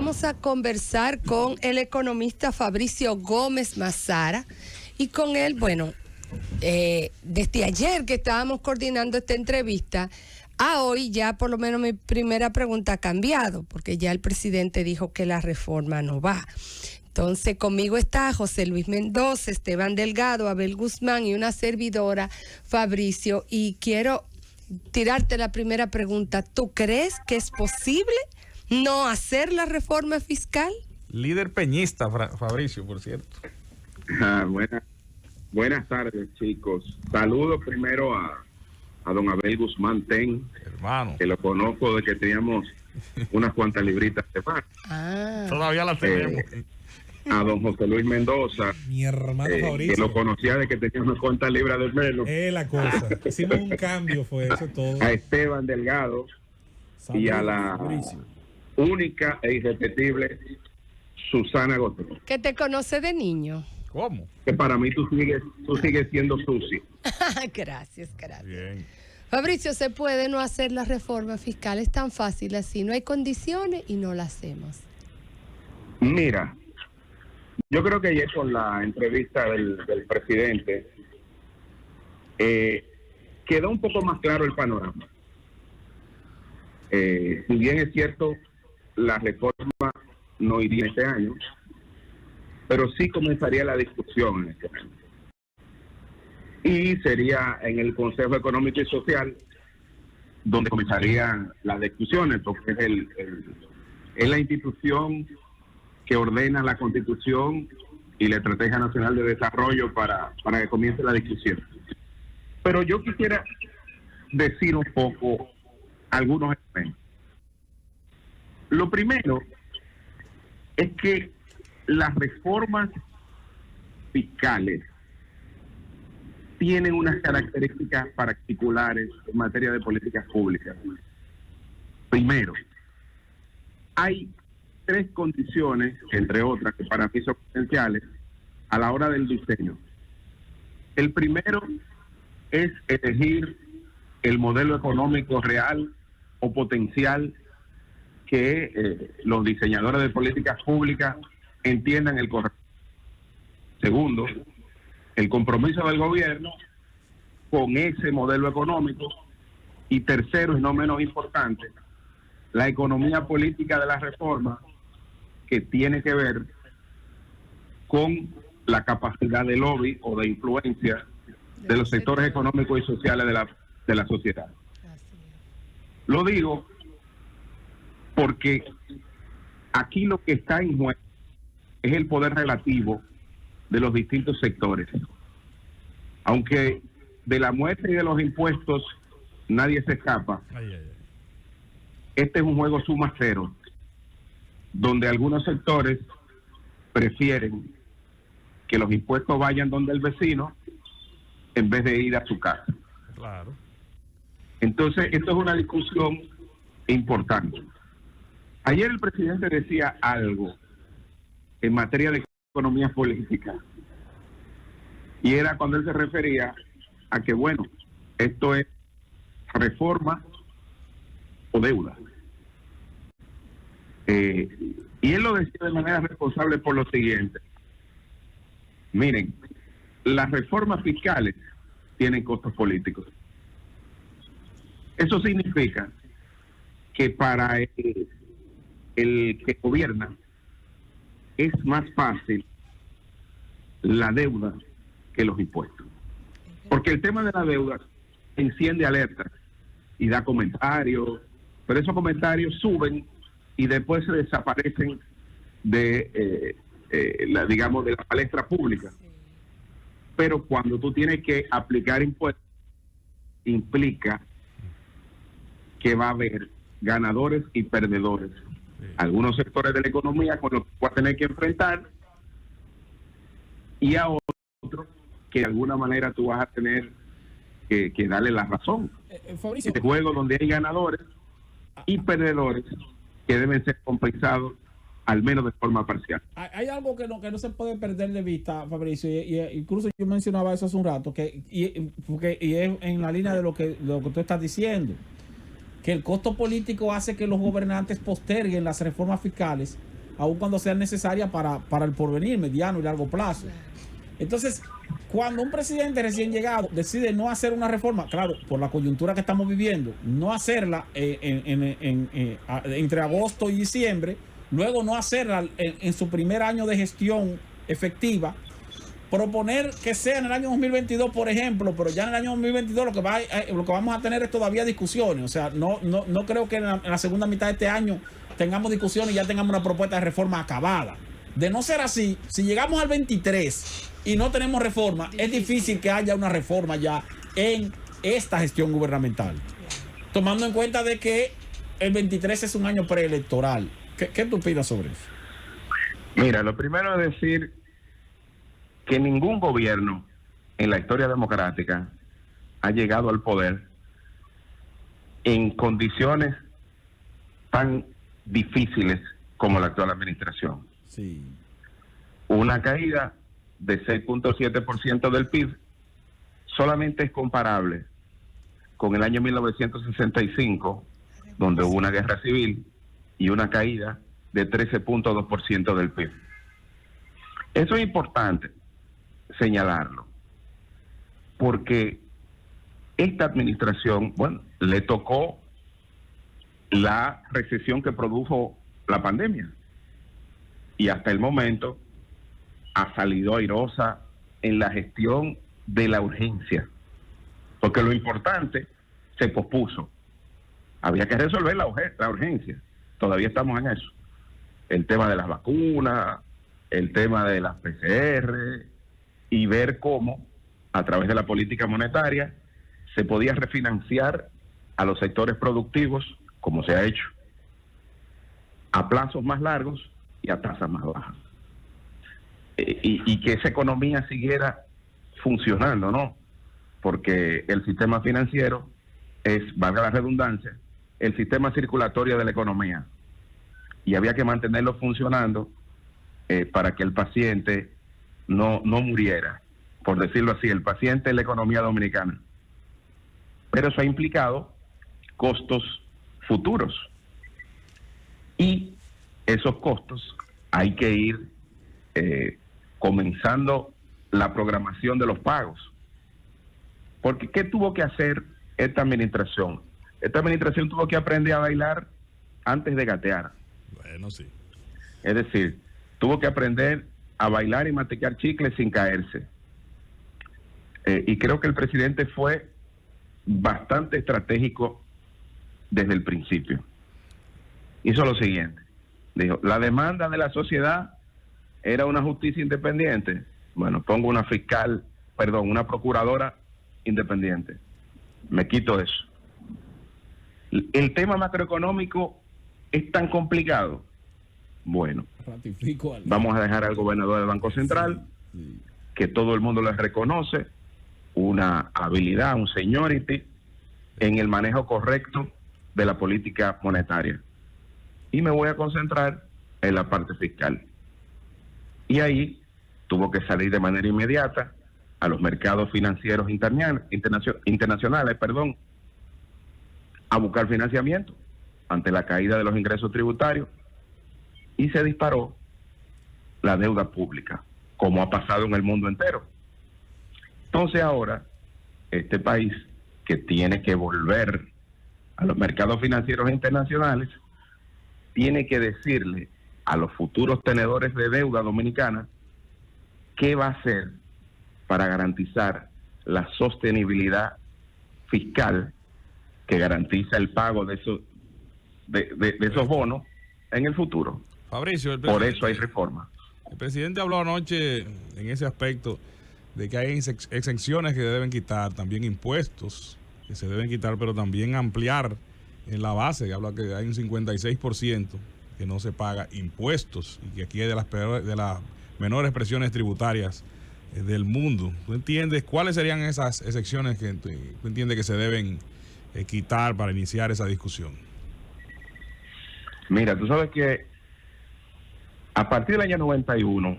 vamos a conversar con el economista Fabricio Gómez Mazara y con él, bueno, desde ayer que estábamos coordinando esta entrevista, a hoy ya por lo menos mi primera pregunta ha cambiado, porque ya el presidente dijo que la reforma no va. Entonces conmigo está José Luis Mendoza, Esteban Delgado, Abel Guzmán y una servidora, Fabricio, y quiero tirarte la primera pregunta. ¿Tú crees que es posible no hacer la reforma fiscal? Líder peñista, Fabricio, por cierto. Buenas tardes, chicos. Saludos primero a don Abel Guzmán Ten, hermano, que lo conozco de que teníamos unas cuantas libritas de más. Todavía las tenemos. A don José Luis Mendoza, mi hermano Fabricio, que lo conocía de que tenía unas cuantas libras de menos. La cosa. Hicimos un cambio, fue eso todo. A Esteban Delgado y a la única e irrepetible Susana Gómez. Que te conoce de niño. ¿Cómo? Que para mí tú sigues siendo Susi. Gracias. Bien. Fabricio, ¿se puede no hacer la reforma fiscal? Es tan fácil así. No hay condiciones y no la hacemos. Mira, yo creo que ayer con la entrevista del presidente quedó un poco más claro el panorama. Si bien es cierto, la reforma no iría este año, pero sí comenzaría la discusión en este año. Y sería en el Consejo Económico y Social donde comenzarían las discusiones, porque es la institución que ordena la Constitución y la Estrategia Nacional de Desarrollo para que comience la discusión. Pero yo quisiera decir un poco algunos elementos. Lo primero es que las reformas fiscales tienen unas características particulares en materia de políticas públicas. Primero, hay tres condiciones, entre otras, que para mí son esenciales a la hora del diseño. El primero es elegir el modelo económico real o potencial que los diseñadores de políticas públicas entiendan el correcto. Segundo, el compromiso del gobierno con ese modelo económico. Y tercero, y no menos importante, la economía política de la reforma, que tiene que ver con la capacidad de lobby o de influencia de los sectores económicos y sociales de la sociedad. Lo digo porque aquí lo que está en juego es el poder relativo de los distintos sectores. Aunque de la muerte y de los impuestos nadie se escapa, este es un juego suma cero, donde algunos sectores prefieren que los impuestos vayan donde el vecino en vez de ir a su casa. Claro. Entonces, esto es una discusión importante. Ayer el presidente decía algo en materia de economía política, y era cuando él se refería a que, bueno, esto es reforma o deuda. Y él lo decía de manera responsable por lo siguiente: miren, las reformas fiscales tienen costos políticos. Eso significa que para el que gobierna es más fácil la deuda que los impuestos, porque el tema de la deuda enciende alertas y da comentarios, pero esos comentarios suben y después se desaparecen de digamos, de la palestra pública. Pero cuando tú tienes que aplicar impuestos, implica que va a haber ganadores y perdedores. Algunos sectores de la economía con los que va a tener que enfrentar, y a otros que de alguna manera tú vas a tener que darle la razón. Fabricio, este juego donde hay ganadores y perdedores que deben ser compensados al menos de forma parcial. Hay algo que no se puede perder de vista, Fabricio, y incluso yo mencionaba eso hace un rato, y es en la línea de lo que tú estás diciendo, que el costo político hace que los gobernantes posterguen las reformas fiscales aun cuando sean necesarias para el porvenir, mediano y largo plazo. Entonces, cuando un presidente recién llegado decide no hacer una reforma, claro, por la coyuntura que estamos viviendo, no hacerla entre agosto y diciembre, luego no hacerla en su primer año de gestión efectiva, proponer que sea en el año 2022, por ejemplo, pero ya en el año 2022 lo que vamos a tener es todavía discusiones. O sea, no creo que en la segunda mitad de este año tengamos discusiones y ya tengamos una propuesta de reforma acabada. De no ser así, si llegamos al 23 y no tenemos reforma, es difícil que haya una reforma ya en esta gestión gubernamental. Tomando en cuenta de que el 23 es un año preelectoral. ¿Qué tú opinas sobre eso? Mira, lo primero es decir que ningún gobierno en la historia democrática ha llegado al poder en condiciones tan difíciles como la actual administración. Sí. Una caída de 6.7% del PIB solamente es comparable con el año 1965, donde hubo una guerra civil y una caída de 13.2% del PIB. Eso es importante señalarlo, porque esta administración, bueno, le tocó la recesión que produjo la pandemia y hasta el momento ha salido airosa en la gestión de la urgencia, porque lo importante se pospuso. Había que resolver la urgencia. Todavía estamos en eso. El tema de las vacunas, el tema de las PCR, y ver cómo, a través de la política monetaria, se podía refinanciar a los sectores productivos, como se ha hecho, a plazos más largos y a tasas más bajas. Y que esa economía siguiera funcionando, ¿no? Porque el sistema financiero es, valga la redundancia, el sistema circulatorio de la economía. Y había que mantenerlo funcionando para que el paciente no muriera, por decirlo así, el paciente en la economía dominicana. Pero eso ha implicado costos futuros. Y esos costos hay que ir comenzando la programación de los pagos. Porque ¿qué tuvo que hacer esta administración? Esta administración tuvo que aprender a bailar antes de gatear. Bueno, sí. Es decir, tuvo que aprender a bailar y masticar chicles sin caerse. Y creo que el presidente fue bastante estratégico desde el principio. Hizo lo siguiente. Dijo, la demanda de la sociedad era una justicia independiente. Bueno, pongo una procuradora independiente. Me quito eso. El tema macroeconómico es tan complicado. Bueno, vamos a dejar al gobernador del Banco Central, que todo el mundo le reconoce una habilidad, un seniority en el manejo correcto de la política monetaria. Y me voy a concentrar en la parte fiscal. Y ahí tuvo que salir de manera inmediata a los mercados financieros internacionales, a buscar financiamiento ante la caída de los ingresos tributarios, y se disparó la deuda pública, como ha pasado en el mundo entero. Entonces ahora, este país, que tiene que volver a los mercados financieros internacionales, tiene que decirle a los futuros tenedores de deuda dominicana qué va a hacer para garantizar la sostenibilidad fiscal que garantiza el pago de esos bonos en el futuro. Fabricio, por eso hay reforma. El presidente habló anoche en ese aspecto de que hay exenciones que deben quitar, también impuestos que se deben quitar, pero también ampliar en la base, que habla que hay un 56% que no se paga impuestos y que aquí hay de las menores presiones tributarias del mundo. ¿Tú entiendes cuáles serían esas exenciones que tú entiendes que se deben quitar para iniciar esa discusión? Mira, tú sabes que a partir del año 91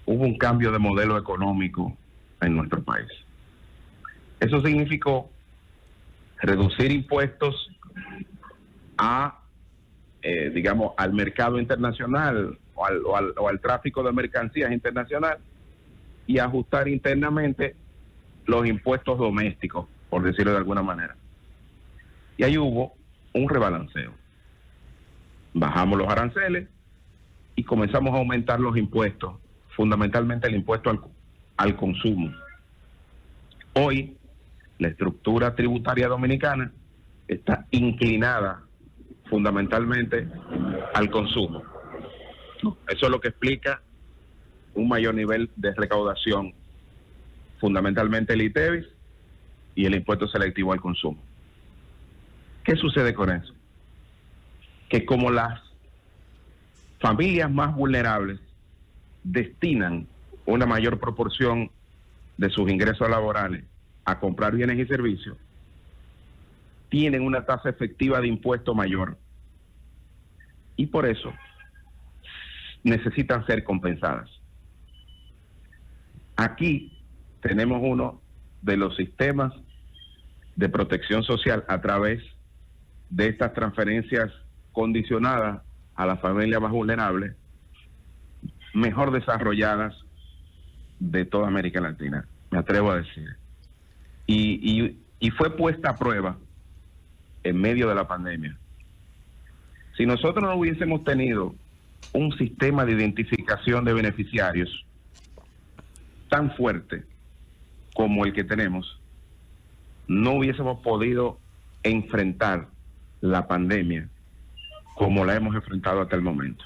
hubo un cambio de modelo económico en nuestro país. Eso significó reducir impuestos al mercado internacional, o al tráfico de mercancías internacional y ajustar internamente los impuestos domésticos, por decirlo de alguna manera. Y ahí hubo un rebalanceo. Bajamos los aranceles y comenzamos a aumentar los impuestos, fundamentalmente el impuesto al consumo. Hoy, la estructura tributaria dominicana está inclinada fundamentalmente al consumo. Eso es lo que explica un mayor nivel de recaudación, fundamentalmente el ITEVIS y el impuesto selectivo al consumo. ¿Qué sucede con eso? Que como las familias más vulnerables destinan una mayor proporción de sus ingresos laborales a comprar bienes y servicios, tienen una tasa efectiva de impuesto mayor y por eso necesitan ser compensadas. Aquí tenemos uno de los sistemas de protección social a través de estas transferencias condicionadas a las familias más vulnerables, mejor desarrolladas de toda América Latina, me atrevo a decir. Y fue puesta a prueba en medio de la pandemia. Si nosotros no hubiésemos tenido un sistema de identificación de beneficiarios tan fuerte como el que tenemos, no hubiésemos podido enfrentar la pandemia como la hemos enfrentado hasta el momento.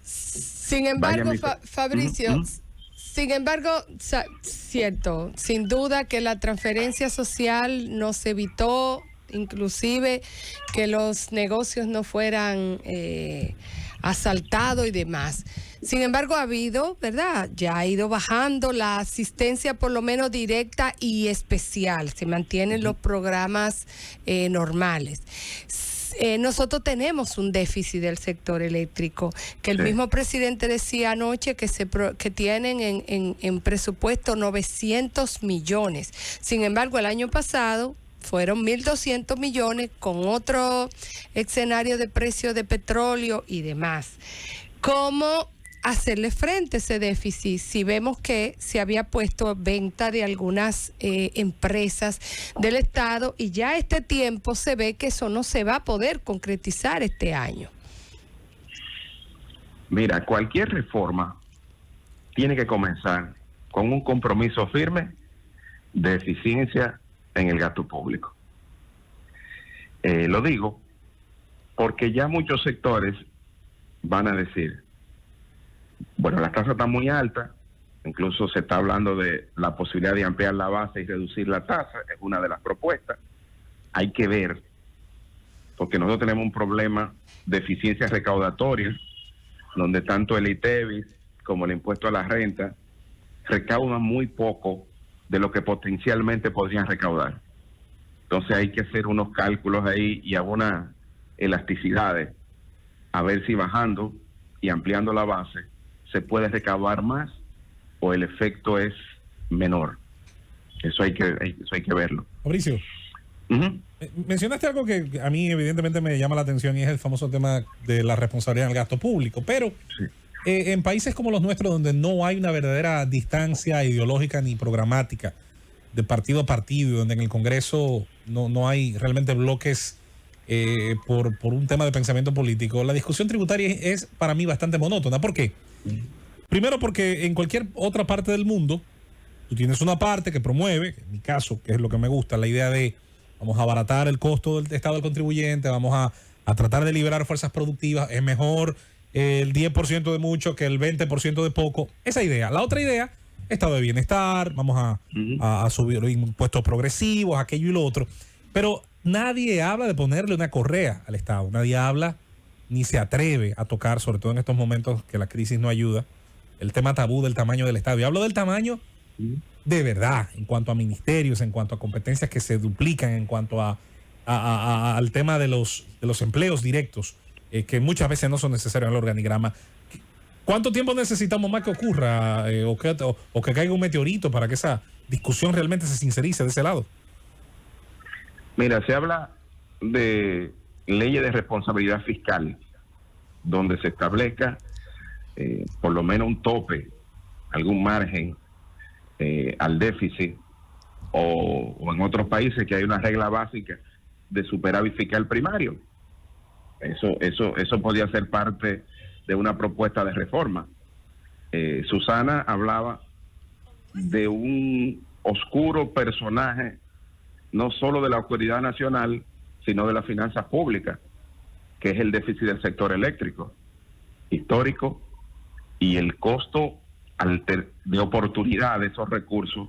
Sin embargo, Fabricio, sin embargo, cierto, sin duda que la transferencia social nos evitó inclusive que los negocios no fueran asaltados y demás. Sin embargo, ha habido, ¿verdad? Ya ha ido bajando la asistencia, por lo menos directa y especial. Se mantienen los programas normales. Nosotros tenemos un déficit del sector eléctrico, que el mismo presidente decía anoche que tienen en presupuesto 900 millones. Sin embargo, el año pasado fueron 1.200 millones con otro escenario de precio de petróleo y demás. ¿Cómo hacerle frente a ese déficit si vemos que se había puesto venta de algunas empresas del Estado y ya este tiempo se ve que eso no se va a poder concretizar este año? Mira, cualquier reforma tiene que comenzar con un compromiso firme de eficiencia en el gasto público. Lo digo porque ya muchos sectores van a decir, bueno, la tasa está muy alta, incluso se está hablando de la posibilidad de ampliar la base y reducir la tasa, es una de las propuestas. Hay que ver, porque nosotros tenemos un problema de eficiencia recaudatoria, donde tanto el ITEVIS como el impuesto a la renta recaudan muy poco de lo que potencialmente podrían recaudar. Entonces hay que hacer unos cálculos ahí y algunas elasticidades, a ver si bajando y ampliando la base se puede recaudar más o el efecto es menor. Eso hay que verlo. Fabricio, mencionaste algo que a mí evidentemente me llama la atención y es el famoso tema de la responsabilidad en el gasto público, pero en países como los nuestros, donde no hay una verdadera distancia ideológica ni programática de partido a partido, donde en el Congreso no hay realmente bloques por un tema de pensamiento político, la discusión tributaria es para mí bastante monótona. ¿Por qué? Primero porque en cualquier otra parte del mundo tú tienes una parte que promueve, en mi caso, que es lo que me gusta, la idea de vamos a abaratar el costo del Estado del contribuyente, vamos a tratar de liberar fuerzas productivas, es mejor el 10% de mucho que el 20% de poco. Esa idea. La otra idea, estado de bienestar, vamos a subir los impuestos progresivos, aquello y lo otro. Pero nadie habla de ponerle una correa al Estado. Nadie habla ni se atreve a tocar, sobre todo en estos momentos que la crisis no ayuda, el tema tabú del tamaño del Estado. Y hablo del tamaño de verdad, en cuanto a ministerios, en cuanto a competencias que se duplican, en cuanto al tema de los empleos directos, que muchas veces no son necesarios en el organigrama. ¿Cuánto tiempo necesitamos más que ocurra o que caiga un meteorito para que esa discusión realmente se sincerice de ese lado? Mira, se habla de leyes de responsabilidad fiscal, donde se establezca por lo menos un tope, algún margen al déficit, o en otros países que hay una regla básica de superávit fiscal primario. Eso podía ser parte de una propuesta de reforma. Susana hablaba de un oscuro personaje, no solo de la autoridad nacional, sino de las finanzas públicas, que es el déficit del sector eléctrico, histórico, y el costo de oportunidad de esos recursos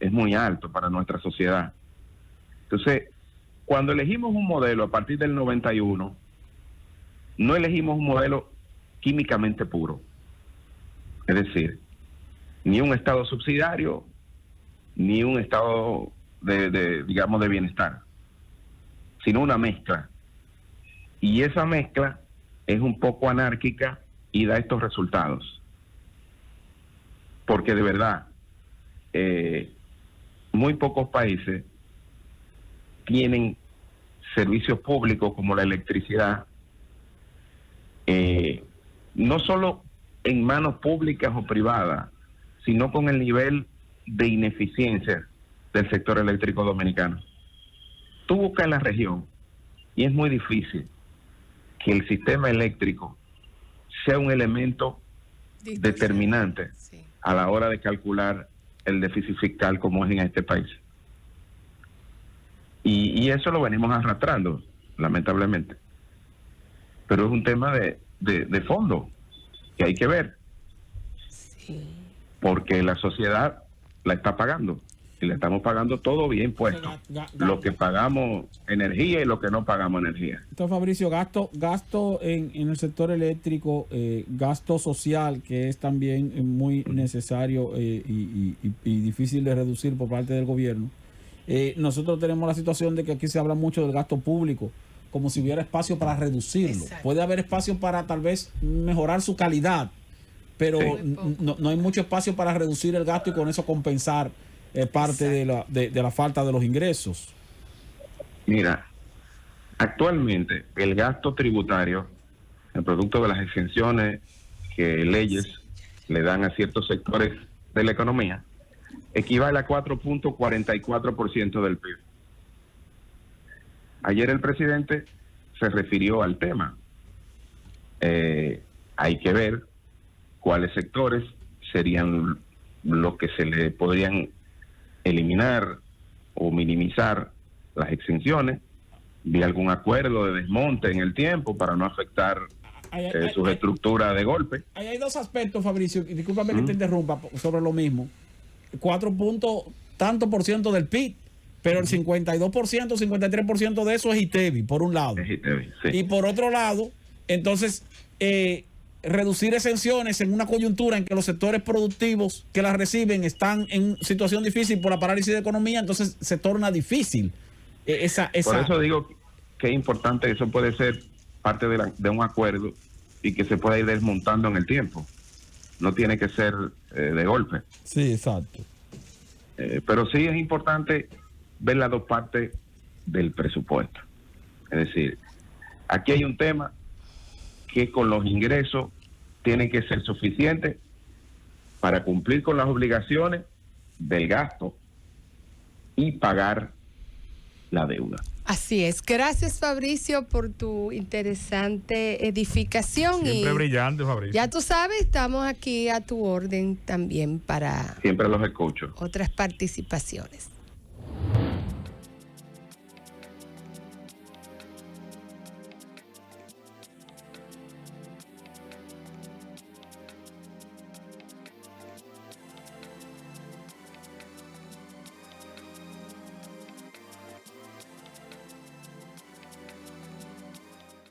es muy alto para nuestra sociedad. Entonces, cuando elegimos un modelo a partir del 91, no elegimos un modelo químicamente puro. Es decir, ni un estado subsidiario, ni un estado digamos, de bienestar, sino una mezcla. Y esa mezcla es un poco anárquica y da estos resultados. Porque de verdad, muy pocos países tienen servicios públicos como la electricidad, no solo en manos públicas o privadas, sino con el nivel de ineficiencia del sector eléctrico dominicano. Tú buscas en la región y es muy difícil que el sistema eléctrico sea un elemento determinante a la hora de calcular el déficit fiscal como es en este país. Y eso lo venimos arrastrando, lamentablemente. Pero es un tema de fondo que hay que ver. Porque la sociedad la está pagando. Y le estamos pagando todo bien impuestos. Lo que pagamos energía y lo que no pagamos energía. Entonces, Fabricio, gasto en el sector eléctrico, gasto social, que es también muy necesario y difícil de reducir por parte del gobierno. Nosotros tenemos la situación de que aquí se habla mucho del gasto público, como si hubiera espacio para reducirlo. Exacto. Puede haber espacio para tal vez mejorar su calidad, pero no hay mucho espacio para reducir el gasto y con eso compensar parte de la falta de los ingresos. Mira, actualmente el gasto tributario, el producto de las exenciones que leyes le dan a ciertos sectores de la economía, equivale a 4.44% del PIB. Ayer el presidente se refirió al tema. Hay que ver cuáles sectores serían los que se le podrían eliminar o minimizar las exenciones, vi algún acuerdo de desmonte en el tiempo para no afectar sus estructuras de golpe. Hay dos aspectos, Fabricio, y discúlpame que te interrumpa sobre lo mismo. 4% del PIB, pero el 52%, 53% de eso es ITEVI, por un lado. Es ITEVI, sí. Y por otro lado, entonces, reducir exenciones en una coyuntura en que los sectores productivos que las reciben están en situación difícil por la parálisis de economía, entonces se torna difícil. Por eso digo que es importante, eso puede ser parte de un acuerdo y que se pueda ir desmontando en el tiempo. No tiene que ser de golpe. Sí, exacto. Pero sí es importante ver las dos partes del presupuesto. Es decir, aquí hay un tema que con los ingresos tienen que ser suficientes para cumplir con las obligaciones del gasto y pagar la deuda. Así es. Gracias, Fabricio, por tu interesante edificación. Siempre brillante, Fabricio. Ya tú sabes, estamos aquí a tu orden también para siempre los escucho. otras participaciones.